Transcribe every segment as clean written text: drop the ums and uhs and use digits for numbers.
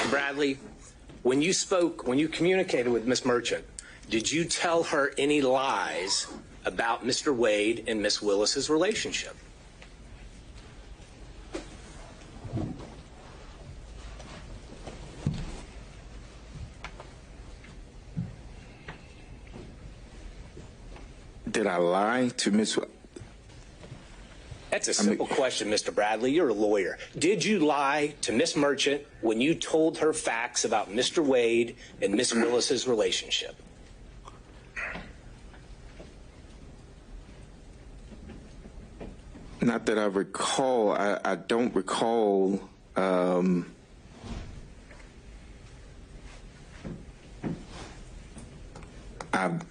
Mr. Bradley, when you communicated with Miss Merchant, did you tell her any lies about Mr. Wade and Miss Willis's relationship? Did I lie to Miss? That's a simple question, Mr. Bradley. You're a lawyer. Did you lie to Miss Merchant when you told her facts about Mr. Wade and Miss Willis's relationship? Not that I recall. I don't recall. I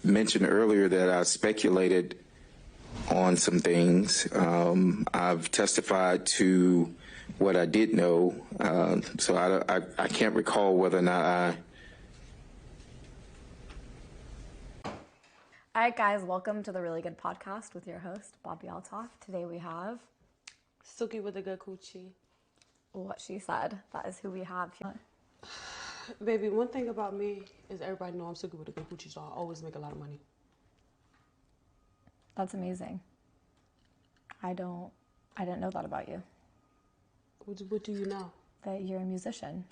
mentioned earlier that I speculated on some things. I've testified to what I did know, so I can't recall whether or not I. All right, guys, welcome to the Really Good Podcast with your host, Bobby Altoff. Today we have Suki with a good coochie. What she said. That is who we have here. Baby, one thing about me is everybody know I'm Suki with a good coochie, so I always make a lot of money. That's amazing. I didn't know that about you. What do you know? That you're a musician.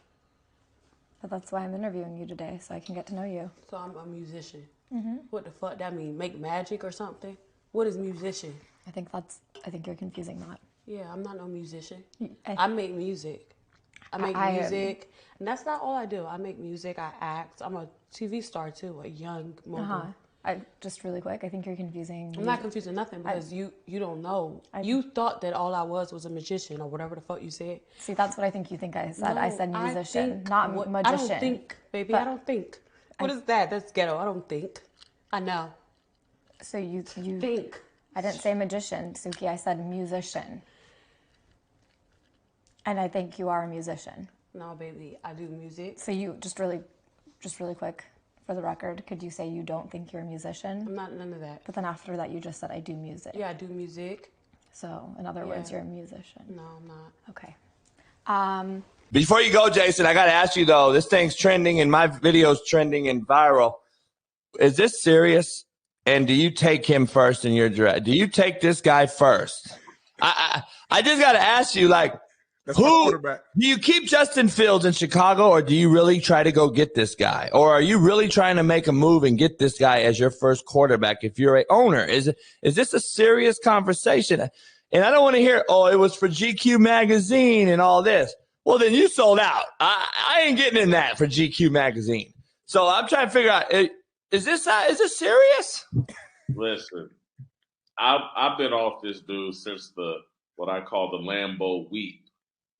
But that's why I'm interviewing you today, so I can get to know you. So I'm a musician. Mm-hmm. What the fuck that mean? Make magic or something? What is musician? I think you're confusing that. Yeah, I'm not no musician. I make music. I make music. And that's not all I do. I make music, I act. I'm a TV star too, a young mogul. Just really quick, I think you're confusing. I'm not confusing nothing because you don't know. You thought that all I was a magician or whatever the fuck you said. See, that's what I think you think I said. No, I said musician, not magician. I don't think, baby. I don't think. What is that? That's ghetto. I don't think. I know. So you think. I didn't say magician, Suki. I said musician. And I think you are a musician. No, baby. I do music. So you just really quick, for the record, could you say you don't think you're a musician? I'm not none of that. But then after that, you just said I do music. Yeah, I do music. So in other words, you're a musician. No, I'm not. Okay. Before you go, Jason, I got to ask you, though, this thing's trending and my video's trending and viral. Is this serious? And do you take him first in your draft? Do you take this guy first? I just got to ask you, like, who do you keep Justin Fields in Chicago, or do you really try to go get this guy? Or are you really trying to make a move and get this guy as your first quarterback if you're a owner? Is this a serious conversation? And I don't want to hear, oh, it was for GQ magazine and all this. Well, then you sold out. I ain't getting in that for GQ magazine. So I'm trying to figure out, is this serious? Listen, I've been off this dude since what I call the Lambeau week,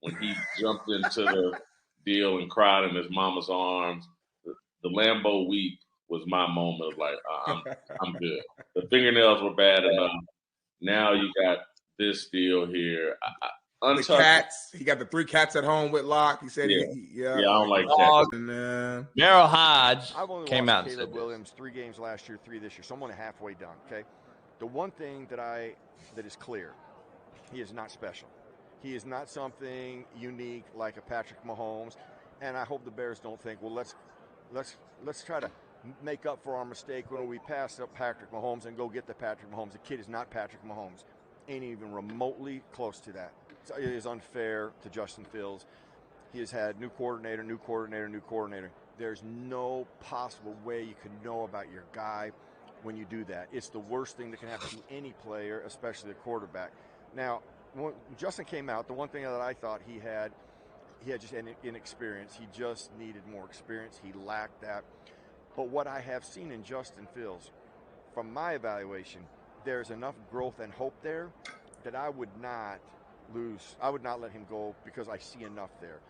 when he jumped into the deal and cried in his mama's arms. The Lambeau week was my moment of like, I'm good. The fingernails were bad enough. Now you got this deal here. The cats. He got the 3 cats at home with Locke. He said, yeah, I don't like cats. Merrill Hodge came out. I've only watched Caleb Williams 3 games last year, 3 this year. So I'm only halfway done. Okay, the one thing that is clear, he is not special. He is not something unique like a Patrick Mahomes, and I hope the Bears don't think, well, let's try to make up for our mistake when we passed up Patrick Mahomes and go get the Patrick Mahomes. The kid is not Patrick Mahomes, ain't even remotely close to that. So it is unfair to Justin Fields. He has had new coordinator. There's no possible way you can know about your guy when you do that. It's the worst thing that can happen to any player, especially a quarterback. Now, when Justin came out, the one thing that I thought he had just inexperience. He just needed more experience. He lacked that. But what I have seen in Justin Fields, from my evaluation, there's enough growth and hope there that I would not let him go because I see enough there.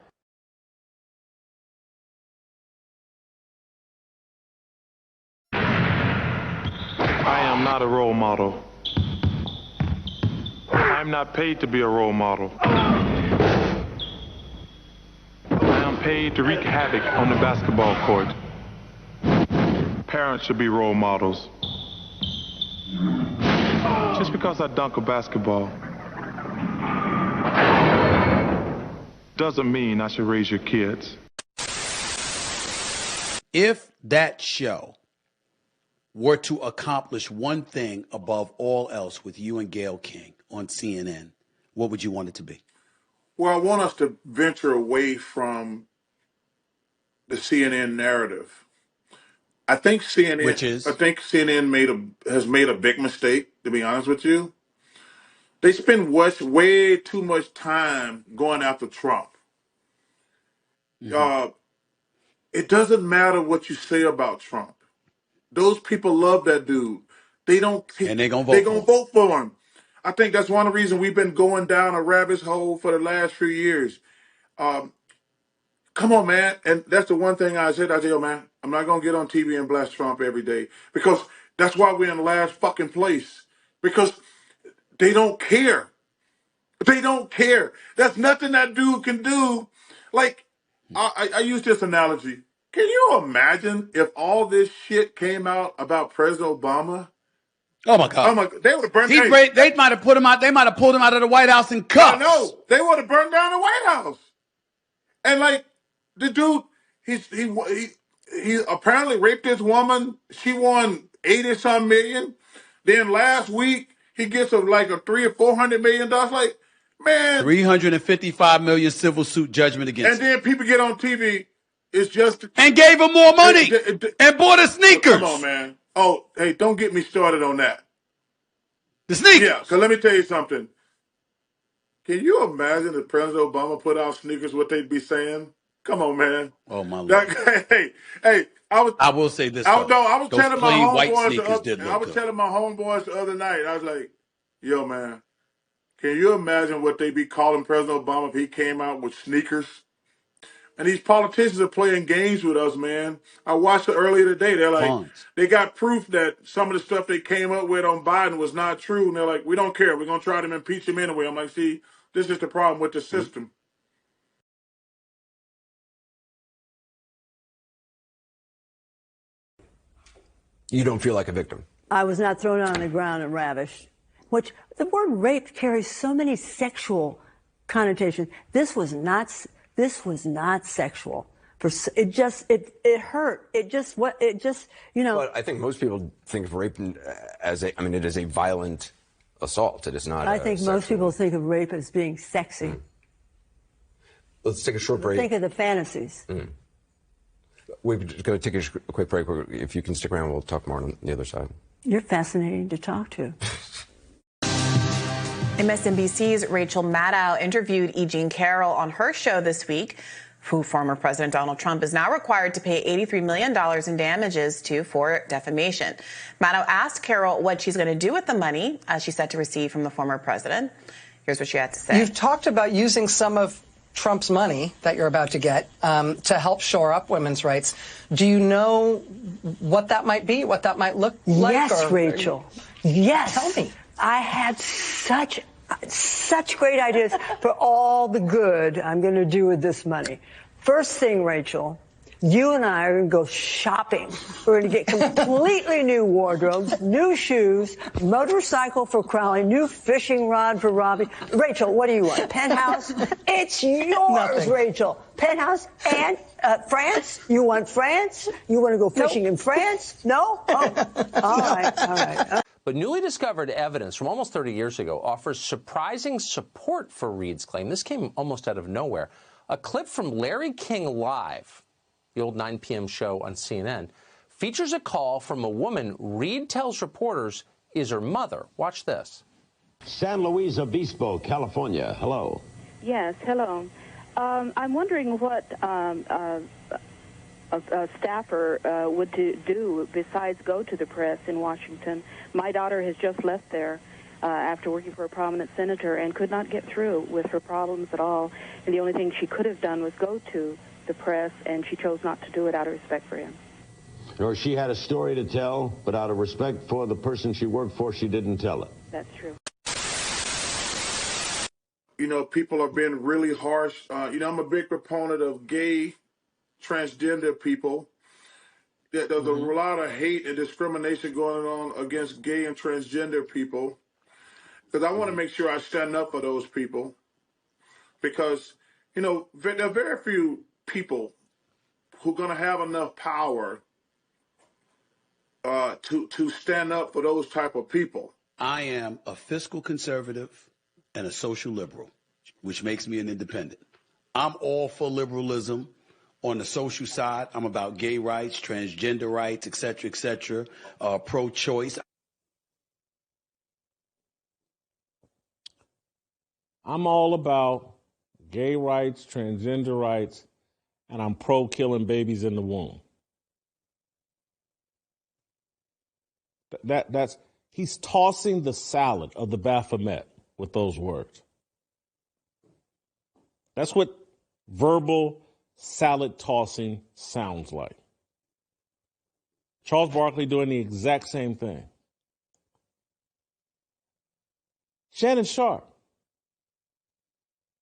I am not a role model. I'm not paid to be a role model. I am paid to wreak havoc on the basketball court. Parents should be role models. Just because I dunk a basketball doesn't mean I should raise your kids. If that show were to accomplish one thing above all else with you and Gayle King on CNN, what would you want it to be? Well, I want us to venture away from the CNN narrative. I think CNN, Which is? I think CNN has made a big mistake. To be honest with you, they spend way too much time going after Trump. It doesn't matter what you say about Trump. Those people love that dude. They don't. And they're gonna vote for him. I think that's one of the reasons we've been going down a rabbit's hole for the last few years. Come on, man. And that's the one thing I said, yo, man, I'm not going to get on TV and blast Trump every day because that's why we're in the last fucking place. Because they don't care. They don't care. There's nothing that dude can do. Like, I use this analogy. Can you imagine if all this shit came out about President Obama? Oh my God! Oh my! They would have burned. They might have put him out. They might have pulled him out of the White House in cuffs. I know. They would have burned down the White House. And like the dude, he apparently raped this woman. She won 80-some million. Then last week he gets like a $300 or $400 million. Like, man, $355 million civil suit judgment against him. And then people get on TV. It's just and gave him more money and bought his sneakers. Come on, man. Oh, hey, don't get me started on that. The sneakers. Yeah, because let me tell you something. Can you imagine if President Obama put out sneakers, what they'd be saying? Come on, man. Oh, my Lord. Hey, I will say this, I was telling my homeboys I was telling my homeboys the other night, I was like, yo, man, can you imagine what they'd be calling President Obama if he came out with sneakers? And these politicians are playing games with us, man. I watched it earlier today. They're like, they got proof that some of the stuff they came up with on Biden was not true. And they're like, we don't care. We're going to try to impeach him anyway. I'm like, see, this is the problem with the system. You don't feel like a victim? I was not thrown on the ground and ravished. Which the word rape carries so many sexual connotations. This was not sexual. It hurt. But I think most people think of rape as it is a violent assault. It is not. I think most people think of rape as being sexy. Let's take a short break. Think of the fantasies. We're going to take a quick break. If you can stick around, we'll talk more on the other side. You're fascinating to talk to. MSNBC's Rachel Maddow interviewed E. Jean Carroll on her show this week, who former President Donald Trump is now required to pay $83 million in damages to for defamation. Maddow asked Carroll what she's going to do with the money she's set to receive from the former president. Here's what she had to say. You've talked about using some of Trump's money that you're about to get to help shore up women's rights. Do you know what that might be, what that might look like? Yes, Rachel. Yes. Tell me. I had such great ideas for all the good I'm going to do with this money. First thing, Rachel, you and I are going to go shopping. We're going to get completely new wardrobes, new shoes, motorcycle for Crowley, new fishing rod for Robbie. Rachel, what do you want? Penthouse? It's yours, Nothing. Rachel. Penthouse and France? You want France? You want to go fishing in France? No? Oh, all right. But newly discovered evidence from almost 30 years ago offers surprising support for Reid's claim. This came almost out of nowhere. A clip from Larry King Live, the old 9 p.m. show on CNN, features a call from a woman Reid tells reporters is her mother. Watch this. San Luis Obispo, California. Hello. Yes, hello. I'm wondering what a staffer would do besides go to the press in Washington. My daughter has just left there after working for a prominent senator and could not get through with her problems at all. And the only thing she could have done was go to the press, and she chose not to do it out of respect for him. Or she had a story to tell, but out of respect for the person she worked for, she didn't tell it. That's true. You know, people are being really harsh. I'm a big proponent of gay, transgender people. There's a lot of hate and discrimination going on against gay and transgender people. Because I want to make sure I stand up for those people. Because, there are very few people who are going to have enough power to stand up for those type of people. I am a fiscal conservative and a social liberal, which makes me an independent. I'm all for liberalism. On the social side, I'm about gay rights, transgender rights, et cetera, pro-choice. I'm all about gay rights, transgender rights, and I'm pro-killing babies in the womb. That's he's tossing the salad of the Baphomet with those words. That's what verbal salad tossing sounds like. Charles Barkley doing the exact same thing. Shannon Sharpe.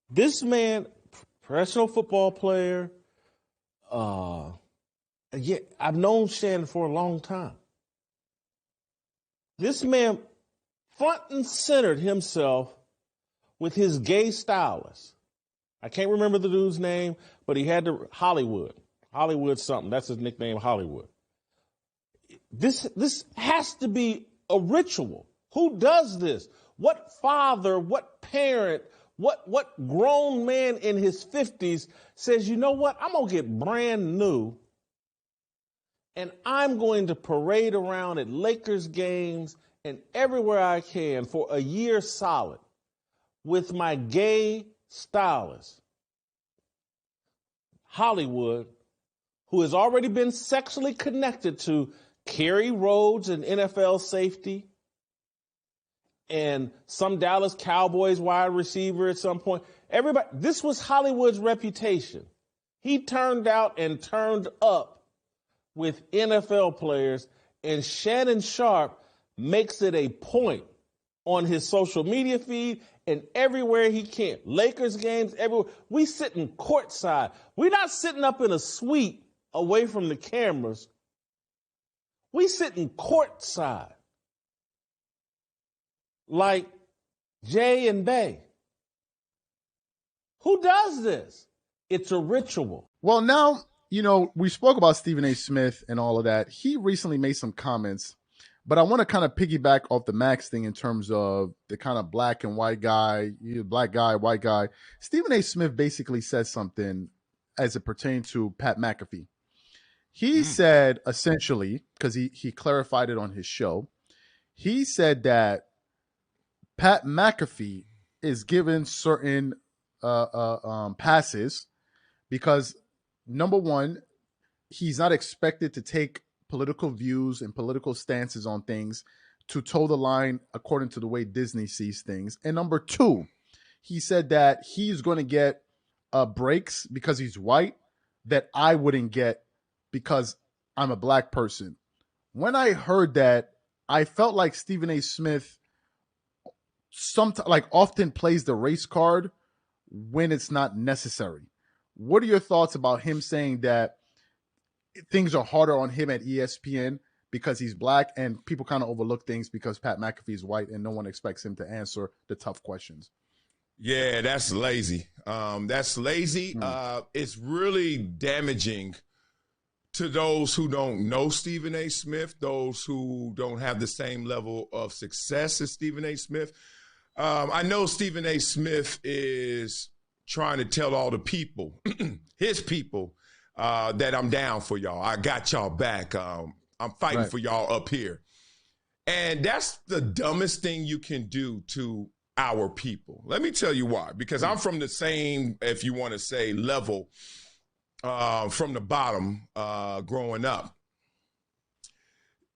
This man, professional football player, yeah, I've known Shannon for a long time. This man front and centered himself with his gay stylist. I can't remember the dude's name, but he had the Hollywood something. That's his nickname, Hollywood. This has to be a ritual. Who does this? What father, what parent, what grown man in his 50s says, you know what, I'm going to get brand new and I'm going to parade around at Lakers games and everywhere I can for a year solid with my gay stylist, Hollywood, who has already been sexually connected to Kerry Rhodes, an NFL safety, and some Dallas Cowboys wide receiver at some point. Everybody, this was Hollywood's reputation. He turned out and turned up with NFL players, and Shannon Sharpe makes it a point on his social media feed and everywhere he can. Lakers games, everywhere. We sitting courtside. We're not sitting up in a suite away from the cameras. We sitting courtside like Jay and Bay. Who does this? It's a ritual. Well, now, you know, we spoke about Stephen A. Smith and all of that. He recently made some comments, but I want to kind of piggyback off the Max thing in terms of the kind of black and white guy, black guy, white guy. Stephen A. Smith basically said something as it pertains to Pat McAfee. He said, essentially, because he clarified it on his show, he said that Pat McAfee is given certain passes because, number one, he's not expected to take political views and political stances on things to toe the line according to the way Disney sees things. And number two, he said that he's going to get breaks because he's white that I wouldn't get because I'm a black person. When I heard that, I felt like Stephen A. Smith often plays the race card when it's not necessary. What are your thoughts about him saying that things are harder on him at ESPN because he's black and people kind of overlook things because Pat McAfee is white and no one expects him to answer the tough questions? Yeah, that's lazy. That's lazy. It's really damaging to those who don't know Stephen A. Smith, those who don't have the same level of success as Stephen A. Smith. I know Stephen A. Smith is trying to tell all the people, his people, that I'm down for y'all. I got y'all back. I'm fighting for y'all up here. And that's the dumbest thing you can do to our people. Let me tell you why. Because I'm from the same, if you want to say, level from the bottom growing up.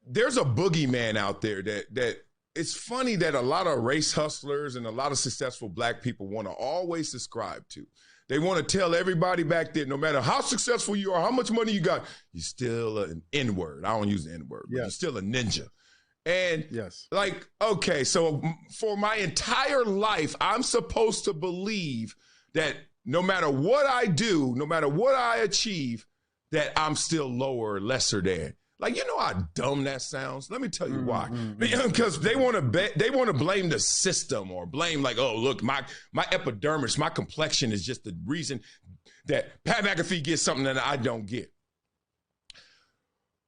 There's a boogeyman out there that it's funny that a lot of race hustlers and a lot of successful black people want to always subscribe to. They want to tell everybody back there, no matter how successful you are, how much money you got, you're still an N-word. I don't use the N-word, but you're still a ninja. And like, okay, so for my entire life, I'm supposed to believe that no matter what I do, no matter what I achieve, that I'm still lower or lesser than. Like, you know how dumb that sounds? Let me tell you why. Because they want to blame the system or blame like, oh, look, my epidermis, my complexion is just the reason that Pat McAfee gets something that I don't get.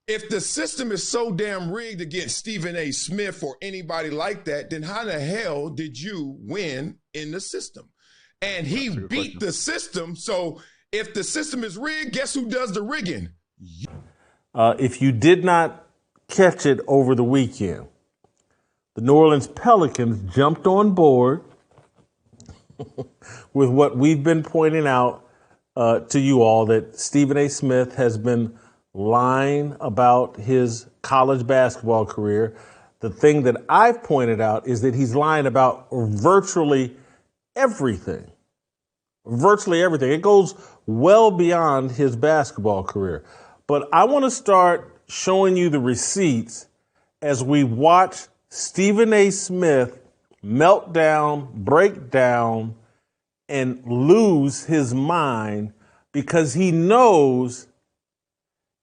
If the system is so damn rigged against Stephen A. Smith or anybody like that, then how the hell did you win in the system? And he beat the system. So if the system is rigged, guess who does the rigging? If you did not catch it over the weekend, the New Orleans Pelicans jumped on board with what we've been pointing out to you all, that Stephen A. Smith has been lying about his college basketball career. The thing that I've pointed out is that he's lying about virtually everything. Virtually everything. It goes well beyond his basketball career. But I want to start showing you the receipts as we watch Stephen A. Smith melt down, break down, and lose his mind because he knows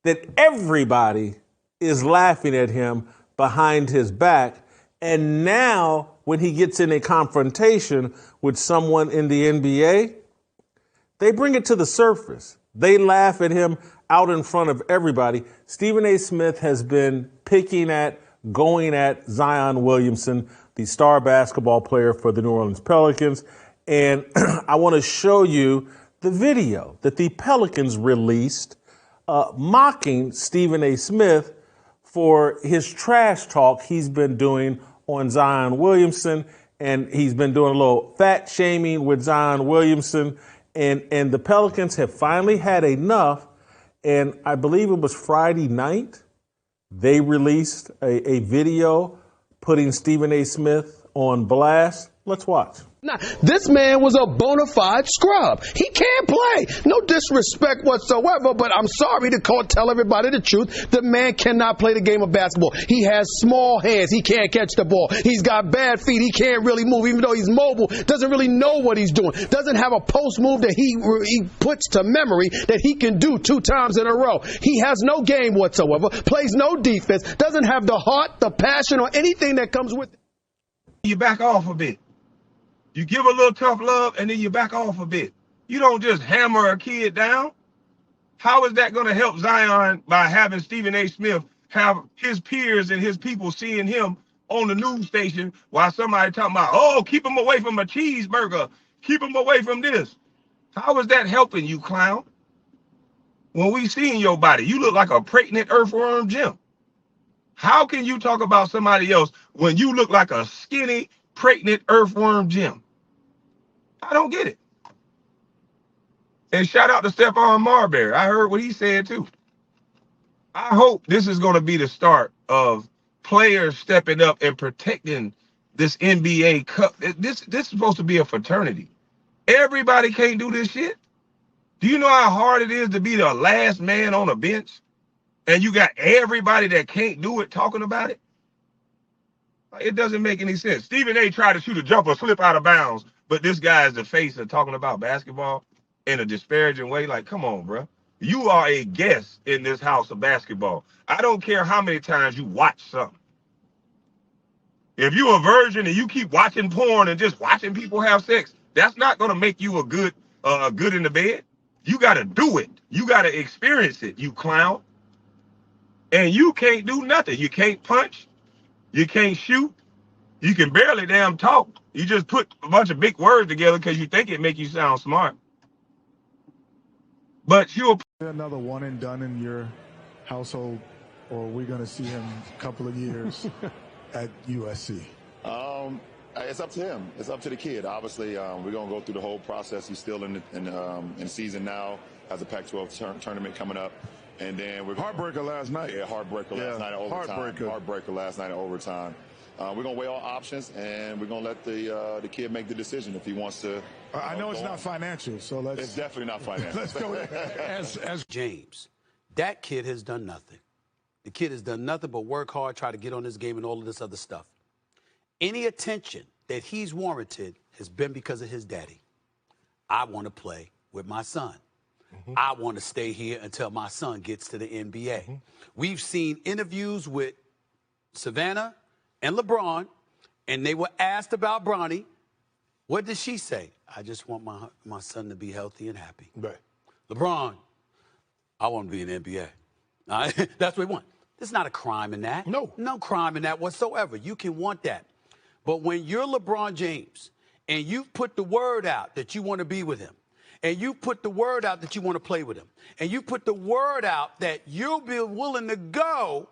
that everybody is laughing at him behind his back. And now when he gets in a confrontation with someone in the NBA, they bring it to the surface. They laugh at him out in front of everybody. Stephen A. Smith has been going at Zion Williamson, the star basketball player for the New Orleans Pelicans. And I want to show you the video that the Pelicans released mocking Stephen A. Smith for his trash talk he's been doing on Zion Williamson. And he's been doing a little fat shaming with Zion Williamson. And the Pelicans have finally had enough. And I believe it was Friday night, they released a video putting Stephen A. Smith on blast. Let's watch. Now, this man was a bona fide scrub. He can't play. No disrespect whatsoever, but I'm sorry to tell everybody the truth. The man cannot play the game of basketball. He has small hands. He can't catch the ball. He's got bad feet. He can't really move, even though he's mobile. Doesn't really know what he's doing. Doesn't have a post move that he puts to memory that he can do 2 times in a row. He has no game whatsoever. Plays no defense. Doesn't have the heart, the passion, or anything that comes with it. You back off a bit. You give a little tough love, and then you back off a bit. You don't just hammer a kid down. How is that going to help Zion by having Stephen A. Smith have his peers and his people seeing him on the news station while somebody talking about, oh, keep him away from a cheeseburger. Keep him away from this. How is that helping you, clown? When we see in your body, you look like a pregnant earthworm Jim. How can you talk about somebody else when you look like a skinny, pregnant earthworm Jim? I don't get it. And shout out to Stephon Marbury. I heard what he said too. I hope this is going to be the start of players stepping up and protecting this NBA cup. This is supposed to be a fraternity. Everybody can't do this shit. Do you know how hard it is to be the last man on a bench? And you got everybody that can't do it talking about it? It doesn't make any sense. Stephen A. tried to shoot a jumper, slip out of bounds, but this guy is the face of talking about basketball in a disparaging way. Like, come on, bro. You are a guest in this house of basketball. I don't care how many times you watch something. If you're a virgin and you keep watching porn and just watching people have sex, that's not going to make you a good in the bed. You got to do it. You got to experience it, you clown. And you can't do nothing. You can't punch. You can't shoot. You can barely damn talk. You just put a bunch of big words together because you think it make you sound smart. But you'll another one and done in your household, or are we going to see him a couple of years at USC? It's up to him. It's up to the kid. Obviously, we're going to go through the whole process. He's still in season now. Has a Pac-12 tournament coming up. And then we're heartbreaker last night. Yeah, heartbreaker last night in overtime. Heartbreaker last night in overtime. We're gonna weigh all options, and we're gonna let the kid make the decision if he wants to. I know it's not financial, so let's. It's definitely not financial. Let's go as James. That kid has done nothing. The kid has done nothing but work hard, try to get on this game, and all of this other stuff. Any attention that he's warranted has been because of his daddy. I want to play with my son. I want to stay here until my son gets to the NBA. We've seen interviews with Savannah and LeBron, and they were asked about Bronny. What did she say? I just want my son to be healthy and happy. Right. LeBron, I want to be in the NBA. That's what he wants. There's not a crime in that. No crime in that whatsoever. You can want that. But when you're LeBron James and you've put the word out that you want to be with him, and you put the word out that you want to play with him, and you put the word out that you'll be willing to go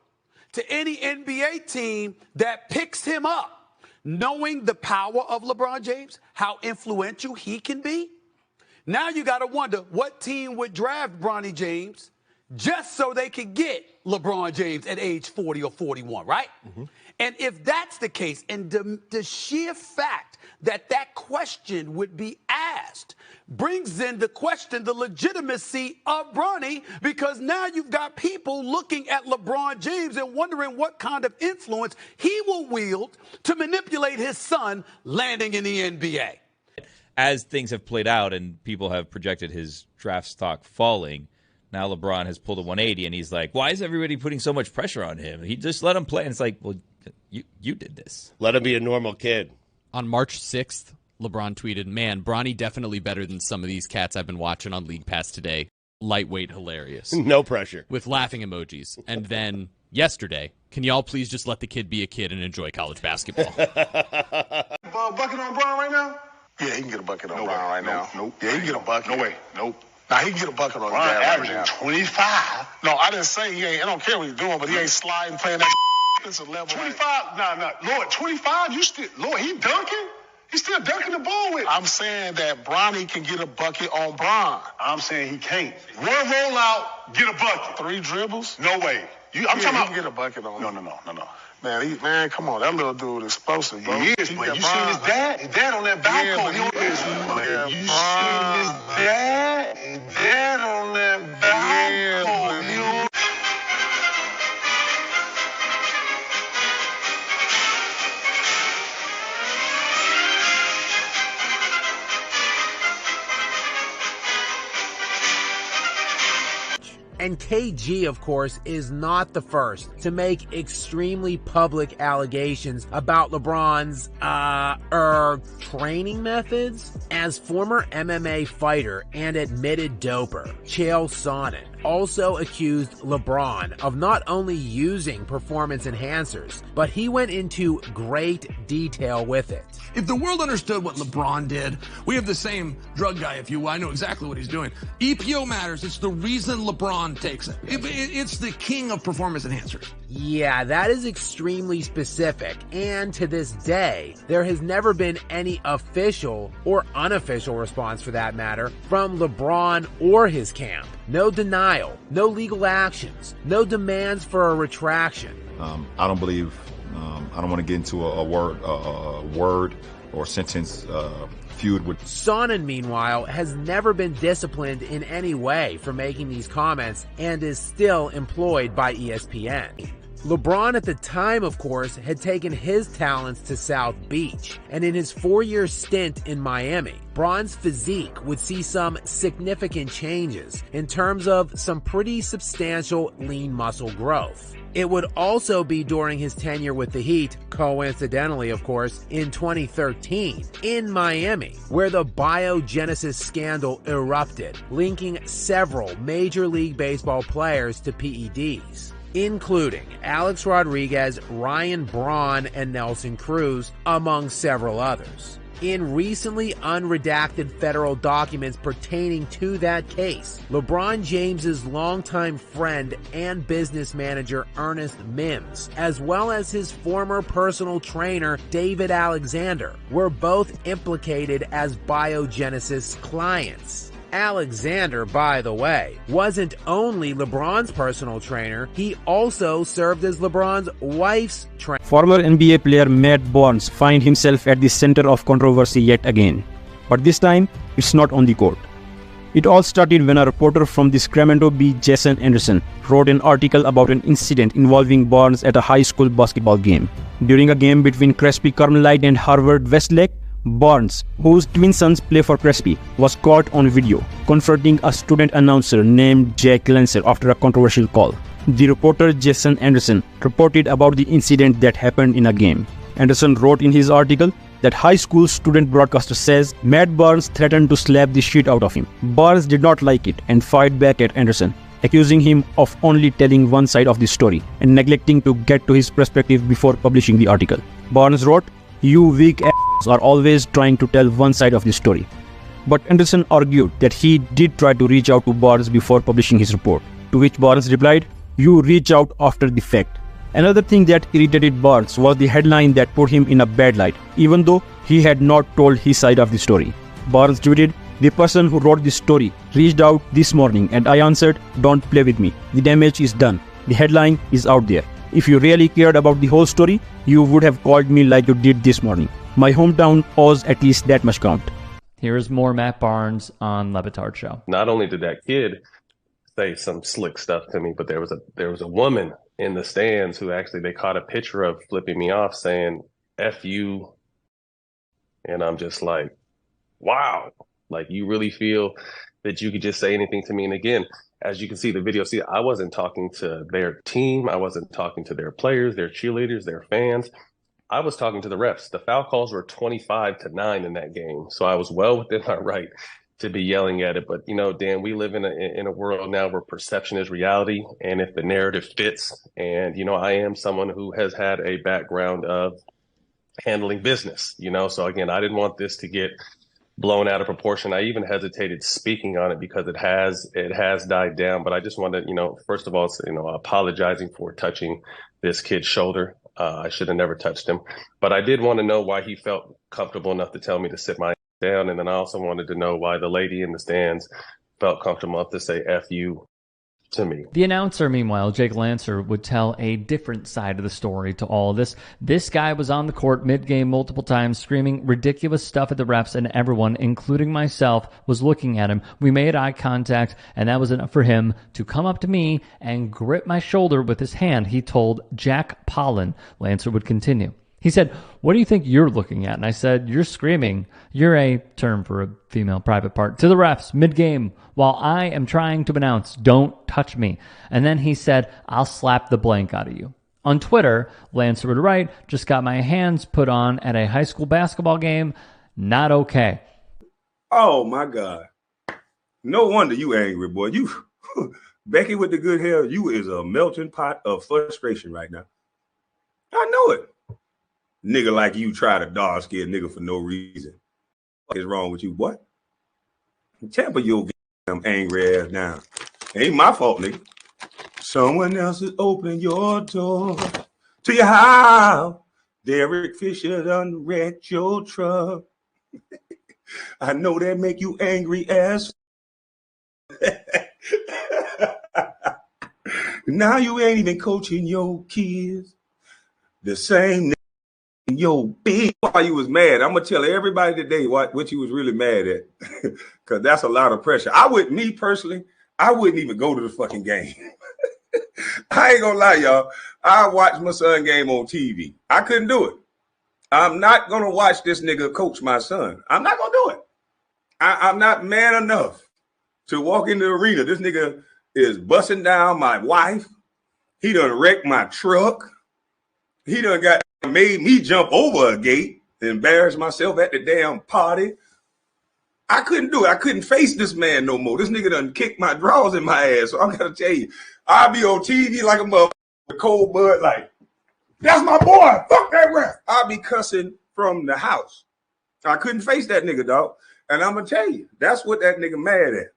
to any NBA team that picks him up, knowing the power of LeBron James, how influential he can be, now you got to wonder what team would draft Bronny James just so they could get LeBron James at age 40 or 41, right? And if that's the case, and the sheer fact that that question would be asked brings in the question, the legitimacy of Bronny, because now you've got people looking at LeBron James and wondering what kind of influence he will wield to manipulate his son landing in the NBA. As things have played out and people have projected his draft stock falling, now LeBron has pulled a 180 and he's like, why is everybody putting so much pressure on him? He just let him play. And it's like, well, you did this. Let him be a normal kid. On March 6th, LeBron tweeted, man, Bronny definitely better than some of these cats I've been watching on League Pass today. Lightweight hilarious. No pressure. With laughing emojis. And then yesterday, can y'all please just let the kid be a kid and enjoy college basketball? Bucket on Brown right now? Yeah, he can get a bucket on Brown right now. Nope. Yeah, he can get a bucket. No way. Nope. Nah, he can get a bucket on Brown averaging right 25. No, I didn't say he ain't. I don't care what he's doing, but he ain't sliding, playing that defensive level. 25? Nah. Lord, 25? You still, Lord, he dunking? He's still dunking the ball with. I'm saying that Bronny can get a bucket on Bron. I'm saying he can't. One rollout, get a bucket. 3 dribbles? No way. I'm talking about. He can get a bucket on. No. Man, come on. That little dude is explosive, bro. He is, but you seen his dad? His dad on that balcony. Yeah, you seen his dad? His dad on that balcony. And KG, of course, is not the first to make extremely public allegations about LeBron's, training methods. As former MMA fighter and admitted doper, Chael Sonnen also accused LeBron of not only using performance enhancers, but he went into great detail with it. If the world understood what LeBron did, we have the same drug guy, if you will. I know exactly what he's doing. EPO matters. It's the reason LeBron takes it. It's the king of performance enhancers. Yeah, that is extremely specific. And to this day, there has never been any official or unofficial response, for that matter, from LeBron or his camp. No denial, no legal actions, no demands for a retraction. I don't believe, I don't want to get into a word or sentence feud with. Sonnen, meanwhile, has never been disciplined in any way for making these comments and is still employed by ESPN. LeBron at the time, of course, had taken his talents to South Beach, and in his 4-year stint in Miami, Bron's physique would see some significant changes in terms of some pretty substantial lean muscle growth. It would also be during his tenure with the Heat, coincidentally of course, in 2013, in Miami, where the biogenesis scandal erupted, linking several Major League Baseball players to PEDs, including Alex Rodriguez, Ryan Braun, and Nelson Cruz, among several others. In recently unredacted federal documents pertaining to that case, LeBron James's longtime friend and business manager Ernest Mims, as well as his former personal trainer David Alexander, were both implicated as biogenesis clients. Alexander, by the way, wasn't only LeBron's personal trainer, he also served as LeBron's wife's trainer. Former NBA player Matt Barnes finds himself at the center of controversy yet again. But this time, it's not on the court. It all started when a reporter from the Sacramento Bee, Jason Anderson, wrote an article about an incident involving Barnes at a high school basketball game. During a game between Crespi Carmelite and Harvard Westlake, Barnes, whose twin sons play for Crespi, was caught on video confronting a student announcer named Jack Lancer after a controversial call. The reporter Jason Anderson reported about the incident that happened in a game. Anderson wrote in his article that high school student broadcaster says Matt Barnes threatened to slap the shit out of him. Barnes did not like it and fired back at Anderson, accusing him of only telling one side of the story and neglecting to get to his perspective before publishing the article. Barnes wrote, "You weak assholes are always trying to tell one side of the story." But Anderson argued that he did try to reach out to Barnes before publishing his report, to which Barnes replied, "You reach out after the fact." Another thing that irritated Barnes was the headline that put him in a bad light, even though he had not told his side of the story. Barnes tweeted, "The person who wrote this story reached out this morning and I answered, 'Don't play with me. The damage is done. The headline is out there. If you really cared about the whole story, you would have called me like you did this morning. My hometown owes at least that much count." Here's more Matt Barnes on Le Batard Show. Not only did that kid say some slick stuff to me, but there was a woman in the stands who actually, they caught a picture of flipping me off saying, "F you." And I'm just like, wow, like you really feel that you could just say anything to me? And again, as you can see the video, I wasn't talking to their team. I wasn't talking to their players, their cheerleaders, their fans. I was talking to the refs. The foul calls were 25-9 in that game. So I was well within my right to be yelling at it. But, you know, Dan, we live in a world now where perception is reality. And if the narrative fits, and, you know, I am someone who has had a background of handling business, you know, so again, I didn't want this to get blown out of proportion. I even hesitated speaking on it because it has died down. But I just wanted, you know, first of all, you know, apologizing for touching this kid's shoulder. I should have never touched him. But I did want to know why he felt comfortable enough to tell me to sit my down. And then I also wanted to know why the lady in the stands felt comfortable enough to say "F you" to me. The announcer, meanwhile, Jake Lancer, would tell a different side of the story to all of this. This guy was on the court mid-game multiple times, screaming ridiculous stuff at the refs, and everyone, including myself, was looking at him. We made eye contact, and that was enough for him to come up to me and grip my shoulder with his hand, he told Jack Pollan. Lancer would continue. He said, "What do you think you're looking at?" And I said, "You're screaming. You're a term for a female private part to the refs mid-game while I am trying to announce, 'Don't touch me.'" And then he said, "I'll slap the blank out of you." On Twitter, Lancer would write, "Just got my hands put on at a high school basketball game. Not okay." Oh, my God. No wonder you angry, boy. You, Becky with the good hair, you is a melting pot of frustration right now. I know it. Nigga like you try to dog scare nigga for no reason. What is wrong with you, boy? Tamper your damn angry ass down. Ain't my fault, nigga. Someone else is opening your door to your house. Derek Fisher done wrecked your truck. I know that make you angry as now you ain't even coaching your kids. The same yo big why you was mad. I'm gonna tell everybody today what you was really mad at. Cause that's a lot of pressure. I wouldn't even go to the fucking game. I ain't gonna lie, y'all. I watched my son game on TV. I couldn't do it. I'm not gonna watch this nigga coach my son. I'm not gonna do it. I'm not man enough to walk in the arena. This nigga is busting down my wife. He done wrecked my truck. He done made me jump over a gate, embarrass myself at the damn party. I couldn't do it. I couldn't face this man no more. This nigga done kicked my drawers in my ass. So I gotta tell you, I'll be on TV like a motherfucker, cold bud, like, "That's my boy. Fuck that ref." I'll be cussing from the house. I couldn't face that nigga, dog. And I'm gonna tell you, that's what that nigga mad at.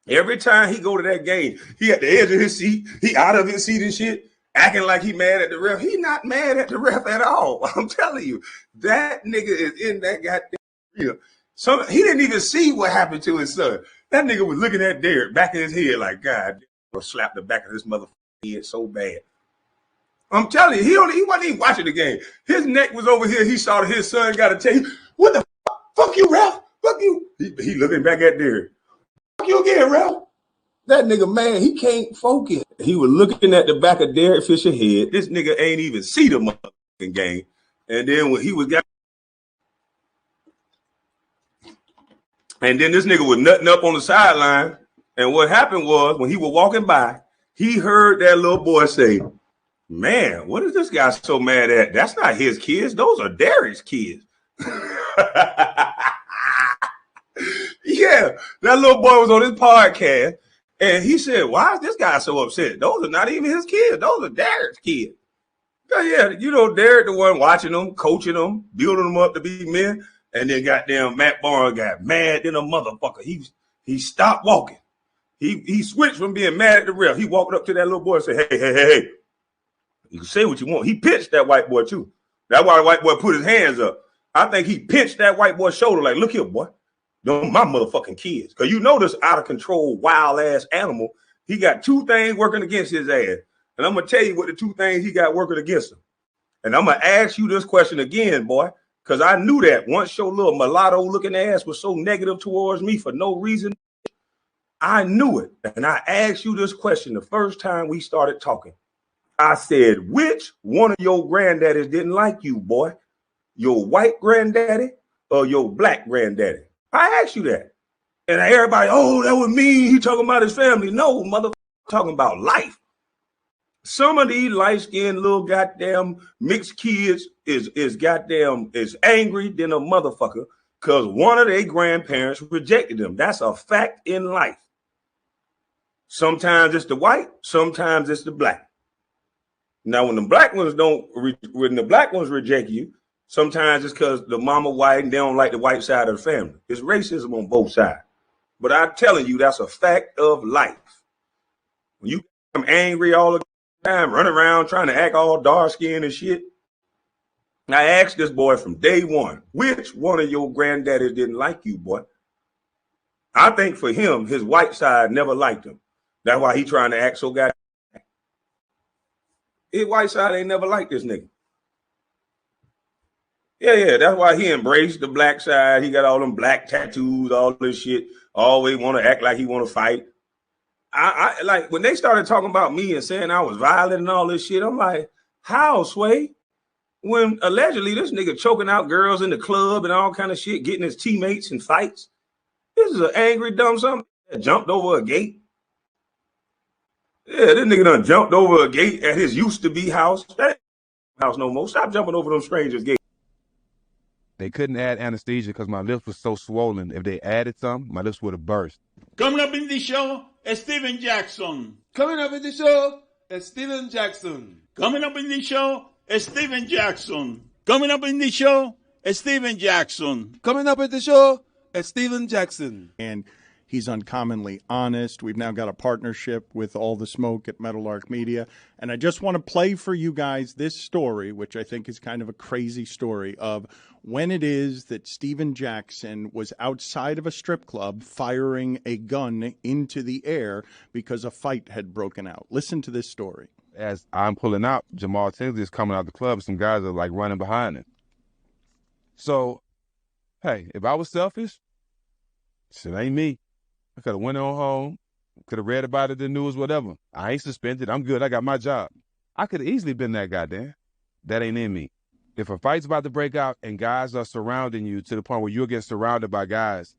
Every time he go to that game, he at the edge of his seat, he out of his seat and shit, acting like he mad at the ref. He not mad at the ref at all. I'm telling you, that nigga is in that goddamn arena. So he didn't even see what happened to his son. That nigga was looking at Derek, back of his head, like, God, I'll slap the back of this motherfucker head so bad. I'm telling you, he wasn't even watching the game. His neck was over here. He saw that his son got to tell you, "What the fuck you, ref? Fuck you." He looking back at Derek. "Fuck you again, ref." That nigga, man, he can't focus. He was looking at the back of Derek Fisher's head. This nigga ain't even see the motherfucking game. And then when he was and then this nigga was nutting up on the sideline. And what happened was when he was walking by, he heard that little boy say, "Man, what is this guy so mad at? That's not his kids. Those are Derek's kids." Yeah, that little boy was on his podcast. And he said, why is this guy so upset? Those are not even his kids. Those are Derek's kids. Yeah, you know, Derek the one watching them, coaching them, building them up to be men. And then goddamn Matt Barnes got mad than a motherfucker. He stopped walking. He switched from being mad at the ref. He walked up to that little boy and said, hey. You can say what you want. He pinched that white boy too. That's why the white boy put his hands up. I think he pinched that white boy's shoulder like, look here, boy. Don't my motherfucking kids. Because you know this out of control, wild ass animal. He got two things working against his ass. And I'm going to tell you what the two things he got working against him. And I'm going to ask you this question again, boy. Because I knew that once your little mulatto looking ass was so negative towards me for no reason. I knew it. And I asked you this question the first time we started talking. I said, which one of your granddaddies didn't like you, boy? Your white granddaddy or your black granddaddy? I asked you that. And everybody, oh, that was me. He talking about his family. No, motherfucker, talking about life. Some of these light-skinned little goddamn mixed kids is angry than a motherfucker because one of their grandparents rejected them. That's a fact in life. Sometimes it's the white, sometimes it's the black. Now, when the black ones reject you, sometimes it's because the mama white and they don't like the white side of the family. It's racism on both sides. But I'm telling you, that's a fact of life. When you become angry all the time, run around trying to act all dark skinned and shit. I asked this boy from day one, which one of your granddaddies didn't like you, boy? I think for him, his white side never liked him. That's why he trying to act so goddamn. His white side ain't never liked this nigga. Yeah, that's why he embraced the black side. He got all them black tattoos, all this shit. Always want to act like he want to fight. I like when they started talking about me and saying I was violent and all this shit. I'm like, how, Sway? When allegedly this nigga choking out girls in the club and all kind of shit, getting his teammates in fights. This is an angry dumb something that jumped over a gate. Yeah, this nigga done jumped over a gate at his used to be house. That ain't house no more. Stop jumping over them strangers' gates. They couldn't add anesthesia because my lips were so swollen. If they added some, my lips would have burst. Coming up in the show, Steven Jackson. Coming up in the show, Steven Jackson. Coming up in the show, Steven Jackson. Coming up in the show, Steven Jackson. Coming up at the show, Steven Jackson. And he's uncommonly honest. We've now got a partnership with All the Smoke at Meadowlark Media. And I just want to play for you guys this story, which I think is kind of a crazy story of when it is that Steven Jackson was outside of a strip club firing a gun into the air because a fight had broken out. Listen to this story. As I'm pulling out, Jamal Tinsley is coming out of the club. Some guys are like running behind him. So, hey, if I was selfish, shit ain't me. I could have went on home, could have read about it in the news, whatever. I ain't suspended. I'm good. I got my job. I could have easily been that guy, Dan. That ain't in me. If a fight's about to break out and guys are surrounding you to the point where you'll get surrounded by guys,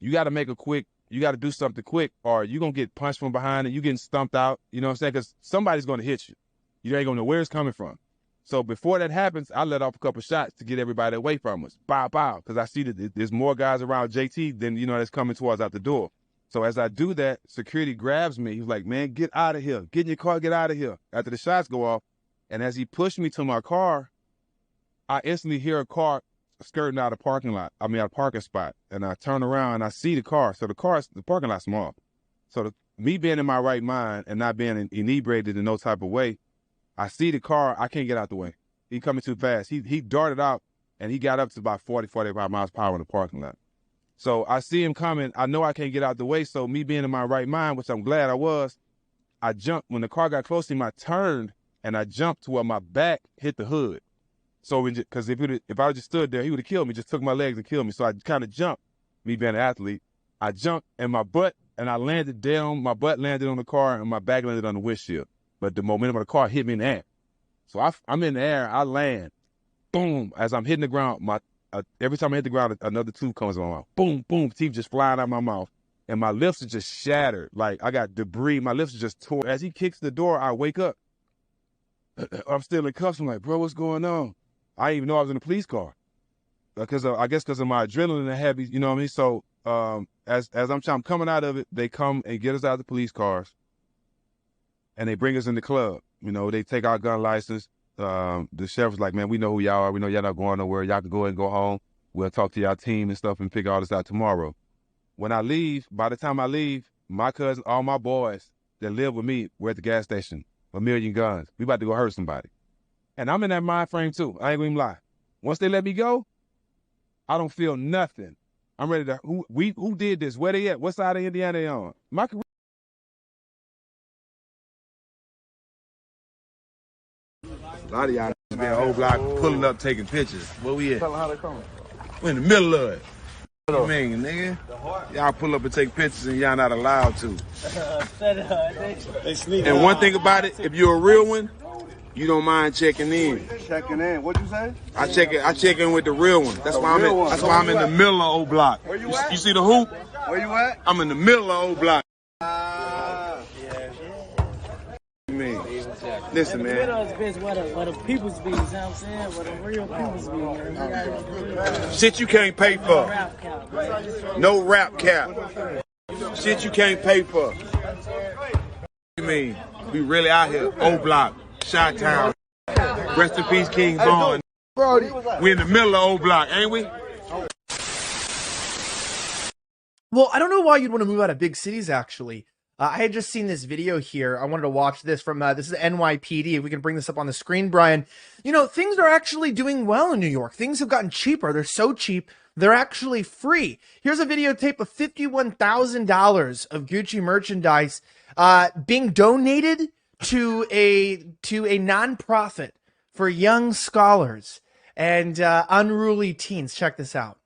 you got to you got to do something quick or you're going to get punched from behind and you getting stumped out. You know what I'm saying? Because somebody's going to hit you. You ain't going to know where it's coming from. So before that happens, I let off a couple shots to get everybody away from us. Bow, bow. Because I see that there's more guys around JT than, that's coming towards out the door. So as I do that, security grabs me. He's like, man, get out of here. Get in your car, get out of here. After the shots go off. And as he pushed me to my car, I instantly hear a car skirting out a parking lot. I mean, out a parking spot. And I turn around and I see the car. So the parking lot's small. So me being in my right mind and not being inebriated in no type of way, I see the car. I can't get out the way. He coming too fast. He darted out and he got up to about 40, 45 miles per hour in the parking lot. So I see him coming. I know I can't get out the way. So me being in my right mind, which I'm glad I was, I jumped. When the car got close to him, I turned and I jumped to where my back hit the hood. So because if I just stood there, he would have killed me. Just took my legs and killed me. So I kind of jumped. Me being an athlete, I jumped and my butt landed down. My butt landed on the car and my back landed on the windshield. But the momentum of the car hit me in the air. So I'm in the air. I land. Boom. As I'm hitting the ground, every time I hit the ground, another tooth comes in my mouth. Boom, boom, teeth just flying out my mouth. And my lips are just shattered. Like I got debris. My lips are just torn. As he kicks the door, I wake up. I'm still in cuffs. I'm like, bro, what's going on? I didn't even know I was in a police car. I guess because of my adrenaline and heavy, you know what I mean? So as I'm coming out of it, they come and get us out of the police cars, and they bring us in the club. You know, they take our gun license. The sheriff was like, man, we know who y'all are. We know y'all not going nowhere. Y'all can go ahead and go home. We'll talk to y'all team and stuff and figure all this out tomorrow. When I leave, by the time I leave, my cousin, all my boys that live with me were at the gas station, a million guns. We about to go hurt somebody. And I'm in that mind frame too. I ain't gonna even lie. Once they let me go, I don't feel nothing. I'm ready to, who did this? Where they at? What side of Indiana they on? My career. A lot of y'all be an old block pulling up, taking pictures. Where we at? Tell them how they coming. We in the middle of it. What do you mean, nigga? Y'all pull up and take pictures and y'all not allowed to. They sneak. And one thing about it, if you're a real one, you don't mind checking in. Checking in. What'd you say? I check in with the real one. That's why I'm in the middle of old block. Where you at? You see the hoop? Where you at? I'm in the middle of old block. Listen, man. Where the people's be, you know what I'm saying? Where the real people's be, man. Shit you can't pay for. No rap cap. Shit you can't pay for. You mean? We really out here. Old block. Chi-Town. Rest in peace, King Vaughn. We in the middle of old block, ain't we? Well, I don't know why you'd want to move out of big cities, actually. I had just seen this video here. I wanted to watch this from, this is NYPD. If we can bring this up on the screen, Brian. You know, things are actually doing well in New York. Things have gotten cheaper. They're so cheap, they're actually free. Here's a videotape of $51,000 of Gucci merchandise being donated to a nonprofit for young scholars and unruly teens. Check this out.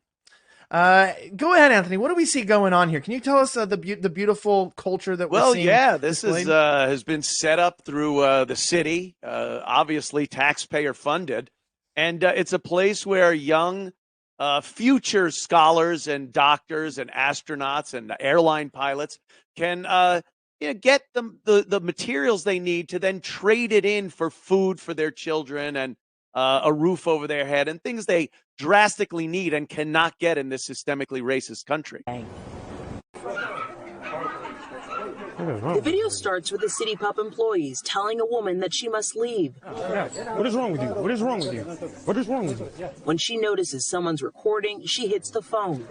Go ahead, Anthony. What do we see going on here? Can you tell us the beautiful culture that we're seeing? Well, yeah, this displayed? has been set up through the city, obviously taxpayer funded, and it's a place where young future scholars and doctors and astronauts and airline pilots can get the materials they need to then trade it in for food for their children and a roof over their head and things they drastically need and cannot get in this systemically racist country. The video starts with the City Pup employees telling a woman that she must leave. What is wrong with you? What is wrong with you? What is wrong with you? When she notices someone's recording, she hits the phone.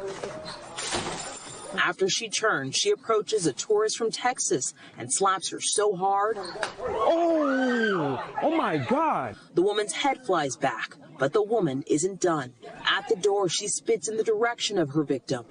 After she turns, she approaches a tourist from Texas and slaps her so hard. Oh my God. The woman's head flies back, but the woman isn't done. At the door, she spits in the direction of her victim.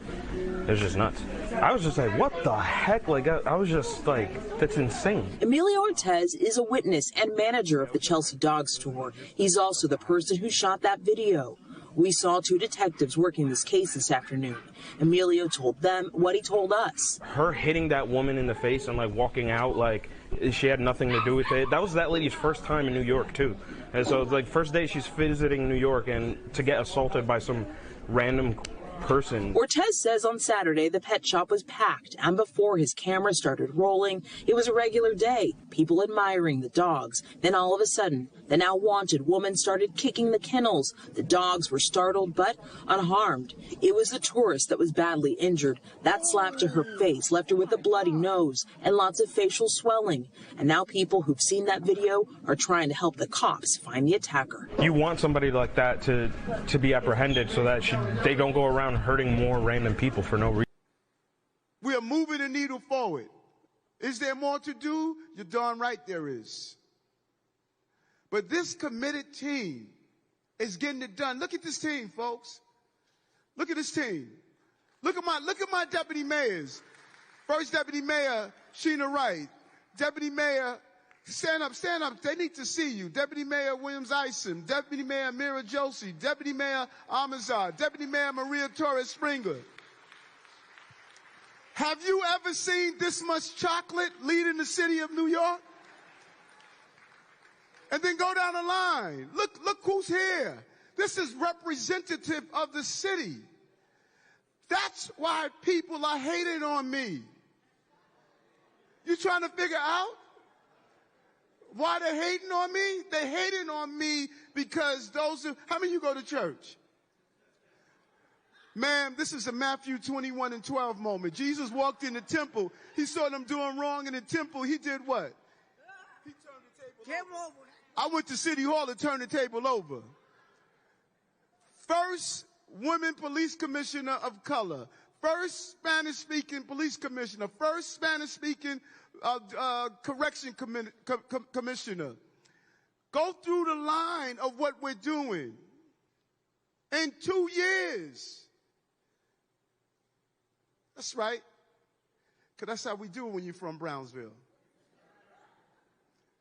It's just nuts. I was just like, what the heck? Like, I was just like, that's insane. Emilio Ortez is a witness and manager of the Chelsea Dog Store. He's also the person who shot that video. We saw two detectives working this case this afternoon. Emilio told them what he told us. Her hitting that woman in the face and like walking out like she had nothing to do with it. That was that lady's first time in New York too. And so it's like first day she's visiting New York and to get assaulted by some random person. Ortez says on Saturday the pet shop was packed, and before his camera started rolling, it was a regular day, people admiring the dogs. Then all of a sudden, the now wanted woman started kicking the kennels. The dogs were startled but unharmed. It was the tourist that was badly injured. That slap to her face left her with a bloody nose and lots of facial swelling. And now people who've seen that video are trying to help the cops find the attacker. You want somebody like that to be apprehended so that they don't go around hurting more random people for no reason. We are moving the needle forward. Is there more to do? You're darn right there is. But this committed team is getting it done. Look at this team, folks. Look at this team. Look at my deputy mayors. First Deputy Mayor Sheena Wright. Deputy Mayor, stand up. They need to see you. Deputy Mayor Williams Ison. Deputy Mayor Mira Josie. Deputy Mayor Almazar. Deputy Mayor Maria Torres Springer. Have you ever seen this much chocolate leading the city of New York? And then go down the line. Look who's here. This is representative of the city. That's why people are hating on me. You trying to figure out why they're hating on me? They're hating on me because how many of you go to church? Ma'am, this is a Matthew 21:12 moment. Jesus walked in the temple. He saw them doing wrong in the temple. He did what? He turned the table over. I went to City Hall to turn the table over. First woman police commissioner of color. First Spanish-speaking police commissioner. First Spanish-speaking correction commissioner. Go through the line of what we're doing. In 2 years. That's right. Because that's how we do it when you're from Brownsville.